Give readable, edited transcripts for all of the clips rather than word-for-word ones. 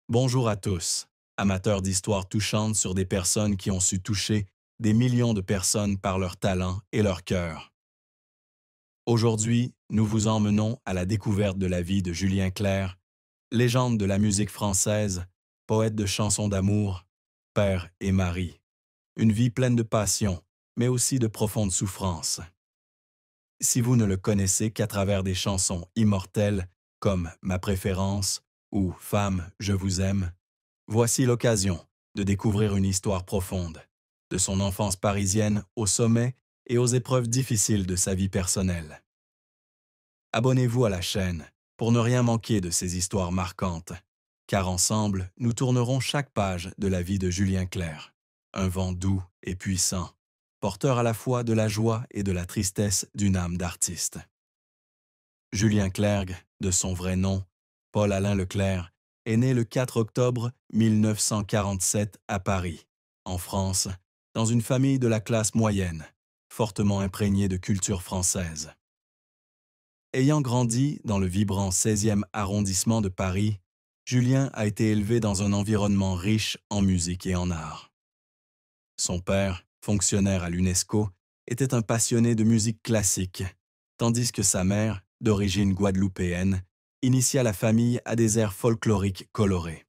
Bonjour à tous, amateurs d'histoires touchantes sur des personnes qui ont su toucher des millions de personnes par leur talent et leur cœur. Aujourd'hui, nous vous emmenons à la découverte de la vie de Julien Clerc, légende de la musique française, poète de chansons d'amour, père et mari. Une vie pleine de passion, mais aussi de profonde souffrance. Si vous ne le connaissez qu'à travers des chansons immortelles comme Ma préférence ou Femme, je vous aime, voici l'occasion de découvrir une histoire profonde, de son enfance parisienne au sommet et aux épreuves difficiles de sa vie personnelle. Abonnez-vous à la chaîne pour ne rien manquer de ces histoires marquantes, car ensemble, nous tournerons chaque page de la vie de Julien Clerc, un vent doux et puissant, porteur à la fois de la joie et de la tristesse d'une âme d'artiste. Julien Clerc, de son vrai nom, Paul-Alain Leclerc, est né le 4 octobre 1947 à Paris, en France, dans une famille de la classe moyenne, fortement imprégnée de culture française. Ayant grandi dans le vibrant 16e arrondissement de Paris, Julien a été élevé dans un environnement riche en musique et en art. Son père, fonctionnaire à l'UNESCO, était un passionné de musique classique, tandis que sa mère, d'origine guadeloupéenne, initia la famille à des airs folkloriques colorés.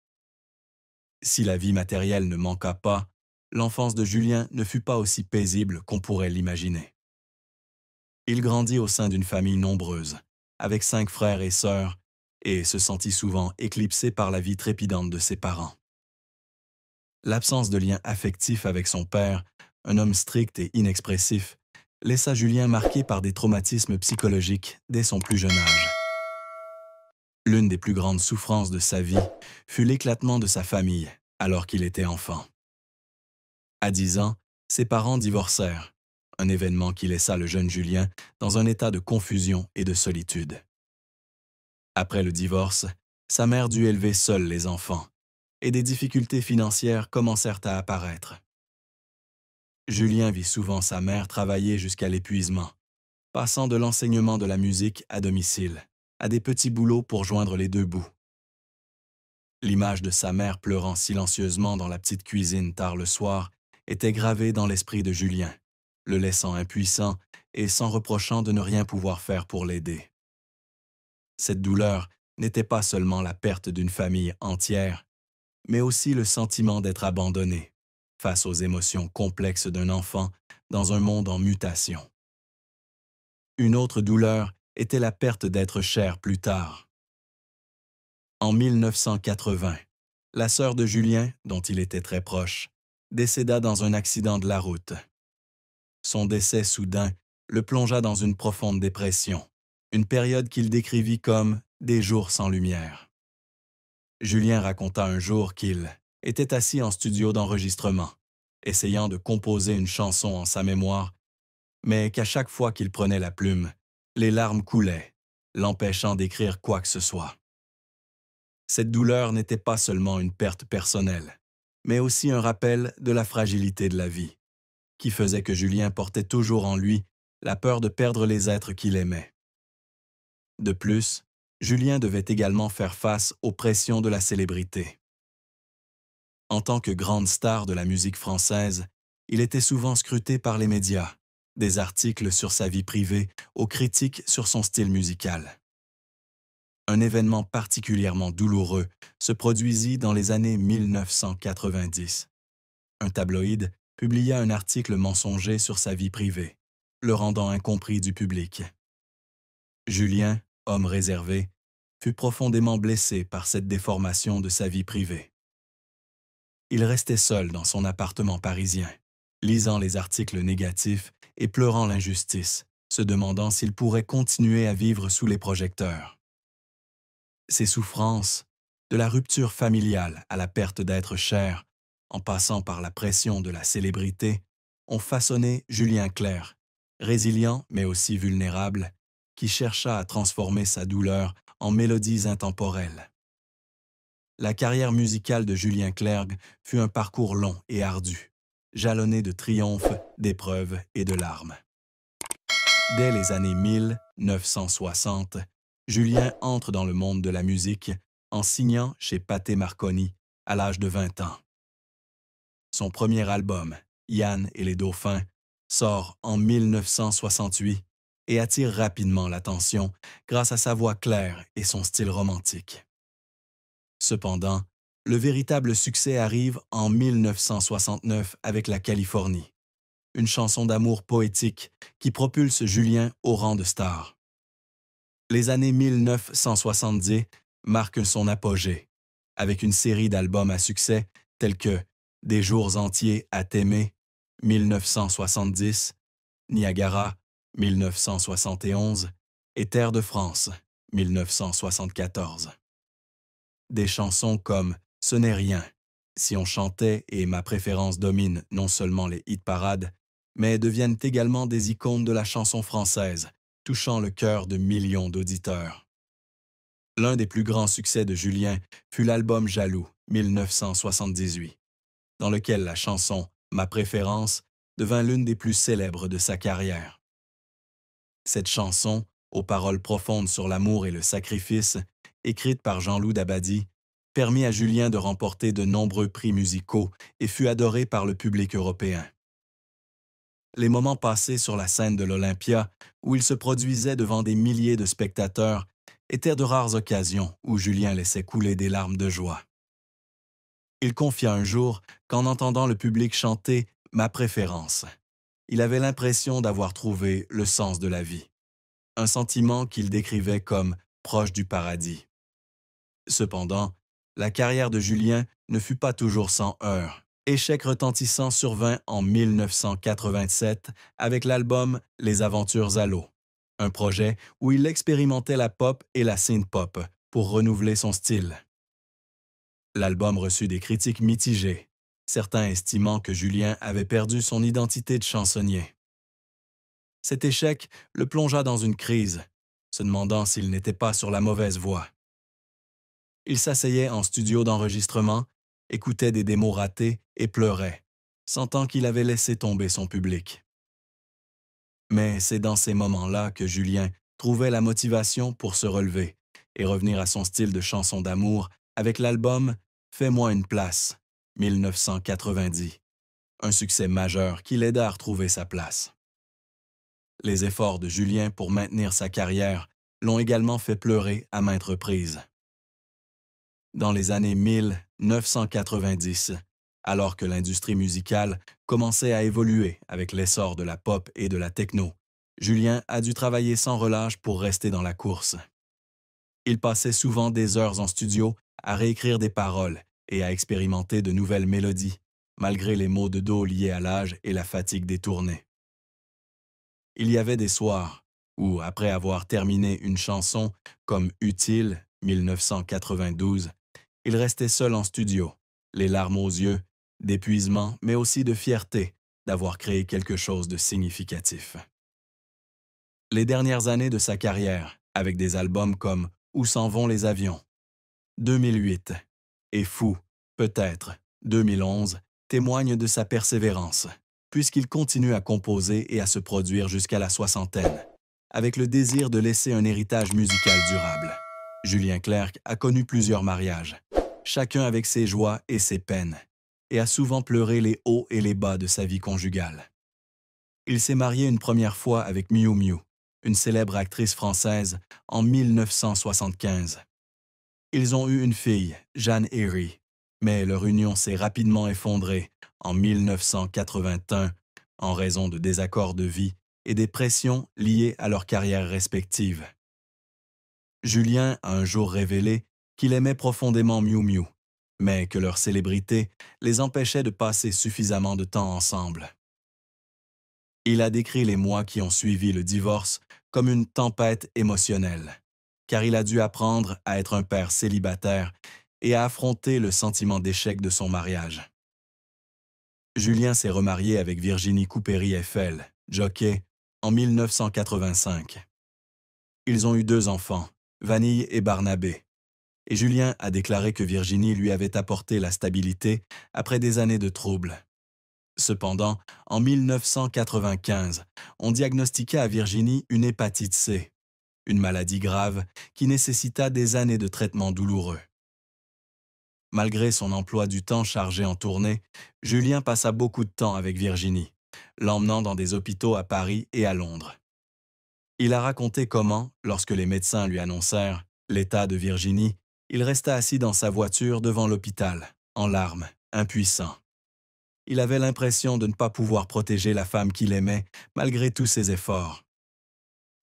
Si la vie matérielle ne manqua pas, l'enfance de Julien ne fut pas aussi paisible qu'on pourrait l'imaginer. Il grandit au sein d'une famille nombreuse, avec 5 frères et sœurs, et se sentit souvent éclipsé par la vie trépidante de ses parents. L'absence de lien affectif avec son père, un homme strict et inexpressif, laissa Julien marqué par des traumatismes psychologiques dès son plus jeune âge. L'une des plus grandes souffrances de sa vie fut l'éclatement de sa famille alors qu'il était enfant. À 10 ans, ses parents divorcèrent, un événement qui laissa le jeune Julien dans un état de confusion et de solitude. Après le divorce, sa mère dut élever seule les enfants, et des difficultés financières commencèrent à apparaître. Julien vit souvent sa mère travailler jusqu'à l'épuisement, passant de l'enseignement de la musique à domicile, à des petits boulots pour joindre les deux bouts. L'image de sa mère pleurant silencieusement dans la petite cuisine tard le soir était gravée dans l'esprit de Julien, le laissant impuissant et s'en reprochant de ne rien pouvoir faire pour l'aider. Cette douleur n'était pas seulement la perte d'une famille entière, mais aussi le sentiment d'être abandonné, face aux émotions complexes d'un enfant dans un monde en mutation. Une autre douleur était la perte d'être cher plus tard. En 1980, la sœur de Julien, dont il était très proche, décéda dans un accident de la route. Son décès soudain le plongea dans une profonde dépression, une période qu'il décrivit comme des jours sans lumière. Julien raconta un jour qu'il était assis en studio d'enregistrement, essayant de composer une chanson en sa mémoire, mais qu'à chaque fois qu'il prenait la plume, les larmes coulaient, l'empêchant d'écrire quoi que ce soit. Cette douleur n'était pas seulement une perte personnelle, mais aussi un rappel de la fragilité de la vie, qui faisait que Julien portait toujours en lui la peur de perdre les êtres qu'il aimait. De plus, Julien devait également faire face aux pressions de la célébrité. En tant que grande star de la musique française, il était souvent scruté par les médias, des articles sur sa vie privée aux critiques sur son style musical. Un événement particulièrement douloureux se produisit dans les années 1990. Un tabloïd publia un article mensonger sur sa vie privée, le rendant incompris du public. Julien, homme réservé, fut profondément blessé par cette déformation de sa vie privée. Il restait seul dans son appartement parisien, lisant les articles négatifs et pleurant l'injustice, se demandant s'il pourrait continuer à vivre sous les projecteurs. Ces souffrances, de la rupture familiale à la perte d'être cher, en passant par la pression de la célébrité, ont façonné Julien Clerc, résilient mais aussi vulnérable, qui chercha à transformer sa douleur en mélodies intemporelles. La carrière musicale de Julien Clerc fut un parcours long et ardu, jalonné de triomphes, d'épreuves et de larmes. Dès les années 1960, Julien entre dans le monde de la musique en signant chez Pathé Marconi à l'âge de 20 ans. Son premier album, Yann et les Dauphins, sort en 1968 et attire rapidement l'attention grâce à sa voix claire et son style romantique. Cependant, le véritable succès arrive en 1969 avec La Californie, une chanson d'amour poétique qui propulse Julien au rang de star. Les années 1970 marquent son apogée, avec une série d'albums à succès tels que Des jours entiers à t'aimer, 1970, Niagara, 1971 et Terre de France, 1974. Des chansons comme Ce n'est rien, Si on chantait et Ma préférence domine non seulement les hit-parades, mais deviennent également des icônes de la chanson française, touchant le cœur de millions d'auditeurs. L'un des plus grands succès de Julien fut l'album Jaloux, 1978, dans lequel la chanson Ma préférence devint l'une des plus célèbres de sa carrière. Cette chanson, aux paroles profondes sur l'amour et le sacrifice, écrite par Jean-Loup Dabadi, permit à Julien de remporter de nombreux prix musicaux et fut adoré par le public européen. Les moments passés sur la scène de l'Olympia, où il se produisait devant des milliers de spectateurs, étaient de rares occasions où Julien laissait couler des larmes de joie. Il confia un jour qu'en entendant le public chanter « Ma préférence », il avait l'impression d'avoir trouvé le sens de la vie, un sentiment qu'il décrivait comme proche du paradis. Cependant, la carrière de Julien ne fut pas toujours sans heurts. Échec retentissant survint en 1987 avec l'album Les Aventures à l'eau, un projet où il expérimentait la pop et la synth-pop pour renouveler son style. L'album reçut des critiques mitigées, certains estimant que Julien avait perdu son identité de chansonnier. Cet échec le plongea dans une crise, se demandant s'il n'était pas sur la mauvaise voie. Il s'asseyait en studio d'enregistrement, écoutait des démos ratées et pleurait, sentant qu'il avait laissé tomber son public. Mais c'est dans ces moments-là que Julien trouvait la motivation pour se relever et revenir à son style de chanson d'amour avec l'album Fais-moi une place, 1990, un succès majeur qui l'aida à retrouver sa place. Les efforts de Julien pour maintenir sa carrière l'ont également fait pleurer à maintes reprises. Dans les années 1990, alors que l'industrie musicale commençait à évoluer avec l'essor de la pop et de la techno, Julien a dû travailler sans relâche pour rester dans la course. Il passait souvent des heures en studio à réécrire des paroles et à expérimenter de nouvelles mélodies, malgré les maux de dos liés à l'âge et la fatigue des tournées. Il y avait des soirs où, après avoir terminé une chanson comme Utile, 1992, il restait seul en studio, les larmes aux yeux, d'épuisement, mais aussi de fierté d'avoir créé quelque chose de significatif. Les dernières années de sa carrière, avec des albums comme Où s'en vont les avions, 2008, et Fou, peut-être, 2011, témoignent de sa persévérance, puisqu'il continue à composer et à se produire jusqu'à la soixantaine, avec le désir de laisser un héritage musical durable. Julien Clerc a connu plusieurs mariages, chacun avec ses joies et ses peines, et a souvent pleuré les hauts et les bas de sa vie conjugale. Il s'est marié une première fois avec Miu Miu, une célèbre actrice française, en 1975. Ils ont eu une fille, Jeanne Herry, mais leur union s'est rapidement effondrée en 1981 en raison de désaccords de vie et des pressions liées à leurs carrières respectives. Julien a un jour révélé qu'il aimait profondément Miu Miu, mais que leur célébrité les empêchait de passer suffisamment de temps ensemble. Il a décrit les mois qui ont suivi le divorce comme une tempête émotionnelle, car il a dû apprendre à être un père célibataire et à affronter le sentiment d'échec de son mariage. Julien s'est remarié avec Virginie Coupéry-Eiffel, jockey, en 1985. Ils ont eu 2 enfants, Vanille et Barnabé, et Julien a déclaré que Virginie lui avait apporté la stabilité après des années de troubles. Cependant, en 1995, on diagnostiqua à Virginie une hépatite C, une maladie grave qui nécessita des années de traitements douloureux. Malgré son emploi du temps chargé en tournée, Julien passa beaucoup de temps avec Virginie, l'emmenant dans des hôpitaux à Paris et à Londres. Il a raconté comment, lorsque les médecins lui annoncèrent l'état de Virginie, il resta assis dans sa voiture devant l'hôpital, en larmes, impuissant. Il avait l'impression de ne pas pouvoir protéger la femme qu'il aimait malgré tous ses efforts.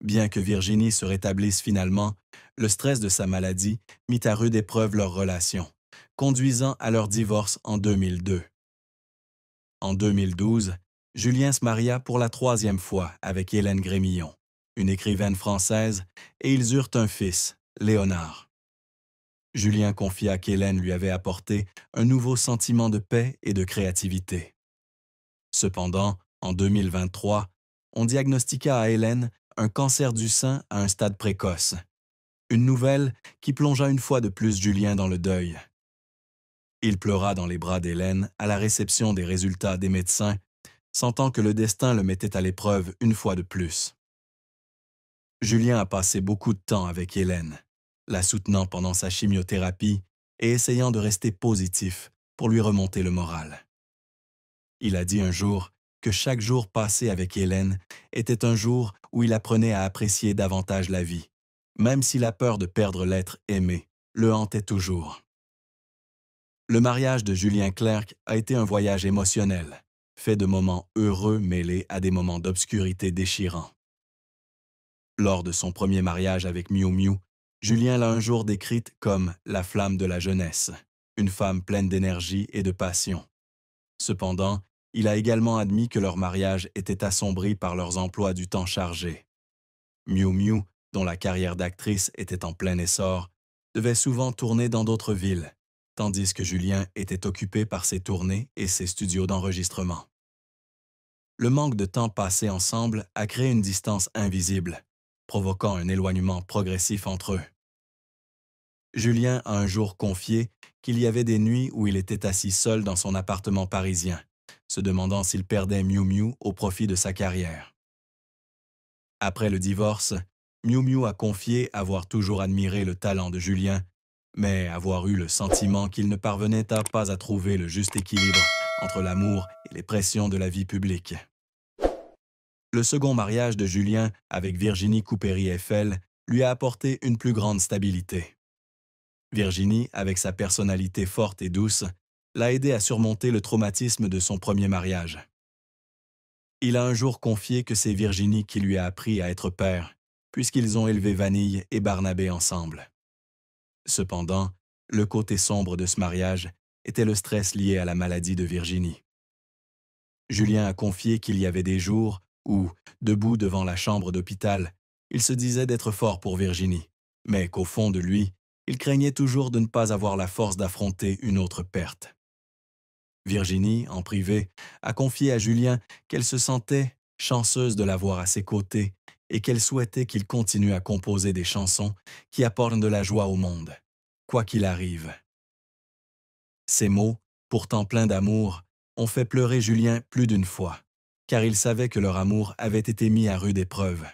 Bien que Virginie se rétablisse finalement, le stress de sa maladie mit à rude épreuve leur relation, conduisant à leur divorce en 2002. En 2012, Julien se maria pour la 3e fois avec Hélène Grémillon, une écrivaine française, et ils eurent un fils, Léonard. Julien confia qu'Hélène lui avait apporté un nouveau sentiment de paix et de créativité. Cependant, en 2023, on diagnostiqua à Hélène un cancer du sein à un stade précoce. Une nouvelle qui plongea une fois de plus Julien dans le deuil. Il pleura dans les bras d'Hélène à la réception des résultats des médecins, sentant que le destin le mettait à l'épreuve une fois de plus. Julien a passé beaucoup de temps avec Hélène, la soutenant pendant sa chimiothérapie et essayant de rester positif pour lui remonter le moral. Il a dit un jour que chaque jour passé avec Hélène était un jour où il apprenait à apprécier davantage la vie, même si la peur de perdre l'être aimé le hantait toujours. Le mariage de Julien Clerc a été un voyage émotionnel, fait de moments heureux mêlés à des moments d'obscurité déchirants. Lors de son premier mariage avec Miu Miu, Julien l'a un jour décrite comme la flamme de la jeunesse, une femme pleine d'énergie et de passion. Cependant, il a également admis que leur mariage était assombri par leurs emplois du temps chargés. Miu Miu, dont la carrière d'actrice était en plein essor, devait souvent tourner dans d'autres villes, tandis que Julien était occupé par ses tournées et ses studios d'enregistrement. Le manque de temps passé ensemble a créé une distance invisible, provoquant un éloignement progressif entre eux. Julien a un jour confié qu'il y avait des nuits où il était assis seul dans son appartement parisien, se demandant s'il perdait Miu Miu au profit de sa carrière. Après le divorce, Miu Miu a confié avoir toujours admiré le talent de Julien, mais avoir eu le sentiment qu'il ne parvenait pas à trouver le juste équilibre entre l'amour et les pressions de la vie publique. Le second mariage de Julien avec Virginie Coupéry-Eiffel lui a apporté une plus grande stabilité. Virginie, avec sa personnalité forte et douce, l'a aidé à surmonter le traumatisme de son premier mariage. Il a un jour confié que c'est Virginie qui lui a appris à être père, puisqu'ils ont élevé Vanille et Barnabé ensemble. Cependant, le côté sombre de ce mariage était le stress lié à la maladie de Virginie. Julien a confié qu'il y avait des jours où, debout devant la chambre d'hôpital, il se disait d'être fort pour Virginie, mais qu'au fond de lui, il craignait toujours de ne pas avoir la force d'affronter une autre perte. Virginie, en privé, a confié à Julien qu'elle se sentait chanceuse de l'avoir à ses côtés et qu'elle souhaitait qu'il continue à composer des chansons qui apportent de la joie au monde, quoi qu'il arrive. Ces mots, pourtant pleins d'amour, ont fait pleurer Julien plus d'une fois, car il savait que leur amour avait été mis à rude épreuve,